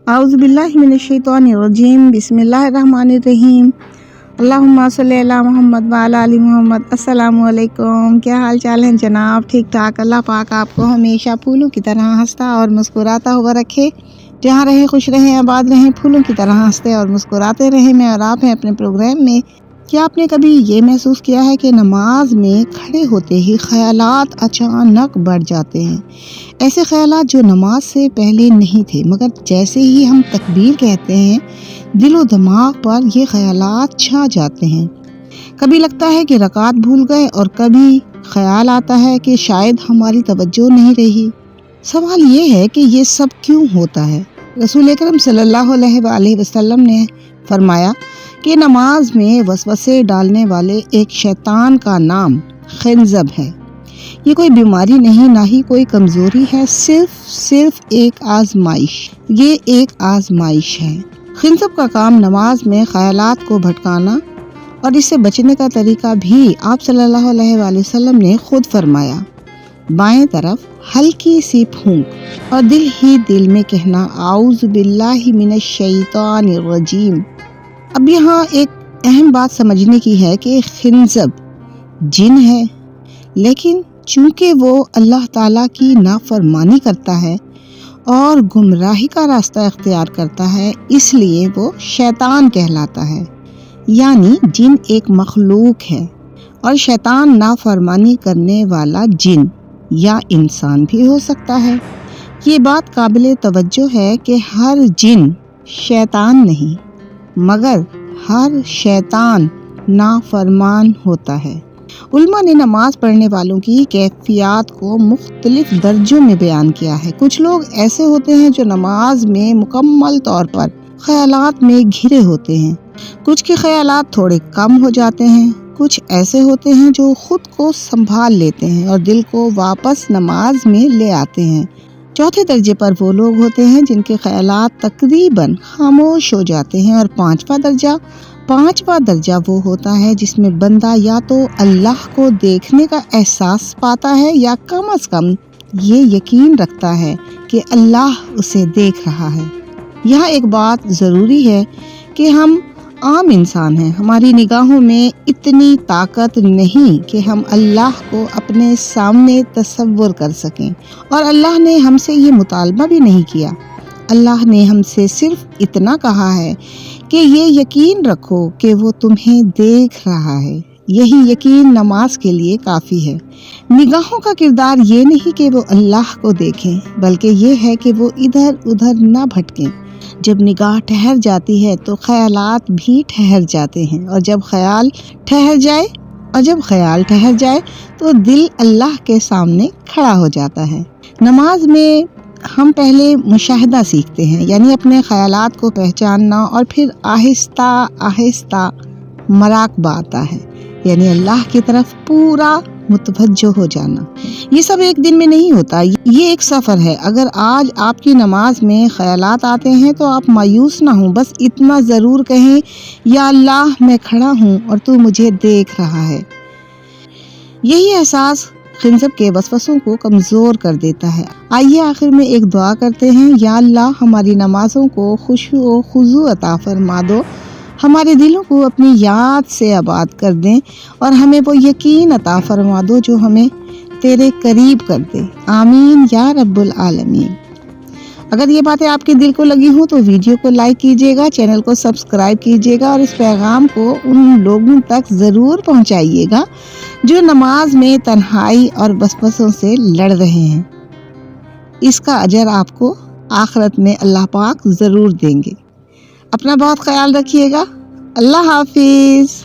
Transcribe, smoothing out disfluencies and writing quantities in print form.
اعوذ باللہ من الشیطان الرجیم بسم اللہ الرحمن الرحیم اللہم صلی علی محمد وعلی آل محمد۔ السلام علیکم، کیا حال چال ہیں جناب؟ ٹھیک ٹھاک۔ اللہ پاک آپ کو ہمیشہ پھولوں کی طرح ہنستا اور مسکراتا ہوا رکھے۔ جہاں رہیں خوش رہیں، آباد رہیں، پھولوں کی طرح ہنستے اور مسکراتے رہیں۔ میں اور آپ ہیں اپنے پروگرام میں۔ کیا آپ نے کبھی یہ محسوس کیا ہے کہ نماز میں کھڑے ہوتے ہی خیالات اچانک بڑھ جاتے ہیں؟ ایسے خیالات جو نماز سے پہلے نہیں تھے، مگر جیسے ہی ہم تکبیر کہتے ہیں دل و دماغ پر یہ خیالات چھا جاتے ہیں۔ کبھی لگتا ہے کہ رکعت بھول گئے اور کبھی خیال آتا ہے کہ شاید ہماری توجہ نہیں رہی۔ سوال یہ ہے کہ یہ سب کیوں ہوتا ہے؟ رسول اکرم صلی اللہ علیہ وآلہ وسلم نے فرمایا کہ نماز میں وسوسے ڈالنے والے ایک شیطان کا نام خنزب ہے۔ یہ کوئی بیماری نہیں، نہ ہی کوئی کمزوری ہے، صرف ایک آزمائش۔ یہ ایک آزمائش ہے۔ خنزب کا کام نماز میں خیالات کو بھٹکانا، اور اس سے بچنے کا طریقہ بھی آپ صلی اللہ علیہ وآلہ وسلم نے خود فرمایا۔ بائیں طرف ہلکی سی پھونک اور دل ہی دل میں کہنا اعوذ باللہ من الشیطان الرجیم۔ اب یہاں ایک اہم بات سمجھنے کی ہے کہ خنزب جن ہے، لیکن چونکہ وہ اللہ تعالیٰ کی نافرمانی کرتا ہے اور گمراہی کا راستہ اختیار کرتا ہے، اس لیے وہ شیطان کہلاتا ہے۔ یعنی جن ایک مخلوق ہے اور شیطان نافرمانی کرنے والا جن یا انسان بھی ہو سکتا ہے۔ یہ بات قابل توجہ ہے کہ ہر جن شیطان نہیں، مگر ہر شیطان نافرمان ہوتا ہے۔ علماء نے نماز پڑھنے والوں کی کیفیات کو مختلف درجوں میں بیان کیا ہے۔ کچھ لوگ ایسے ہوتے ہیں جو نماز میں مکمل طور پر خیالات میں گھرے ہوتے ہیں۔ کچھ کے خیالات تھوڑے کم ہو جاتے ہیں۔ کچھ ایسے ہوتے ہیں جو خود کو سنبھال لیتے ہیں اور دل کو واپس نماز میں لے آتے ہیں۔ چوتھے درجے پر وہ لوگ ہوتے ہیں جن کے خیالات تقریباً خاموش ہو جاتے ہیں، اور پانچواں درجہ وہ ہوتا ہے جس میں بندہ یا تو اللہ کو دیکھنے کا احساس پاتا ہے یا کم از کم یہ یقین رکھتا ہے کہ اللہ اسے دیکھ رہا ہے۔ یہاں ایک بات ضروری ہے کہ ہم عام انسان ہیں، ہماری نگاہوں میں اتنی طاقت نہیں کہ ہم اللہ کو اپنے سامنے تصور کر سکیں، اور اللہ نے ہم سے یہ مطالبہ بھی نہیں کیا۔ اللہ نے ہم سے صرف اتنا کہا ہے کہ یہ یقین رکھو کہ وہ تمہیں دیکھ رہا ہے۔ یہی یقین نماز کے لیے کافی ہے۔ نگاہوں کا کردار یہ نہیں کہ وہ اللہ کو دیکھیں، بلکہ یہ ہے کہ وہ ادھر ادھر نہ بھٹکیں۔ جب نگاہ ٹھہر جاتی ہے تو خیالات بھی ٹھہر جاتے ہیں، اور جب خیال ٹھہر جائے تو دل اللہ کے سامنے کھڑا ہو جاتا ہے۔ نماز میں ہم پہلے مشاہدہ سیکھتے ہیں، یعنی اپنے خیالات کو پہچاننا، اور پھر آہستہ آہستہ مراقبہ آتا ہے، یعنی اللہ کی طرف پورا متوجہ ہو جانا۔ یہ سب ایک دن میں نہیں ہوتا، یہ ایک سفر ہے۔ اگر آج آپ کی نماز میں خیالات آتے ہیں تو آپ مایوس نہ ہوں، بس اتنا ضرور کہیں یا اللہ میں کھڑا ہوں اور تو مجھے دیکھ رہا ہے۔ یہی احساس خنزب کے وسوسوں کو کمزور کر دیتا ہے۔ آئیے آخر میں ایک دعا کرتے ہیں۔ یا اللہ، ہماری نمازوں کو خشوع و خضوع عطا فرما دو، ہمارے دلوں کو اپنی یاد سے آباد کر دیں، اور ہمیں وہ یقین عطا فرما دو جو ہمیں تیرے قریب کر دے۔ آمین یا رب العالمین۔ اگر یہ باتیں آپ کے دل کو لگی ہوں تو ویڈیو کو لائک کیجیے گا، چینل کو سبسکرائب کیجیے گا، اور اس پیغام کو ان لوگوں تک ضرور پہنچائیے گا جو نماز میں تنہائی اور وسوسوں سے لڑ رہے ہیں۔ اس کا اجر آپ کو آخرت میں اللہ پاک ضرور دیں گے۔ اپنا بہت خیال رکھیے گا۔ اللہ حافظ۔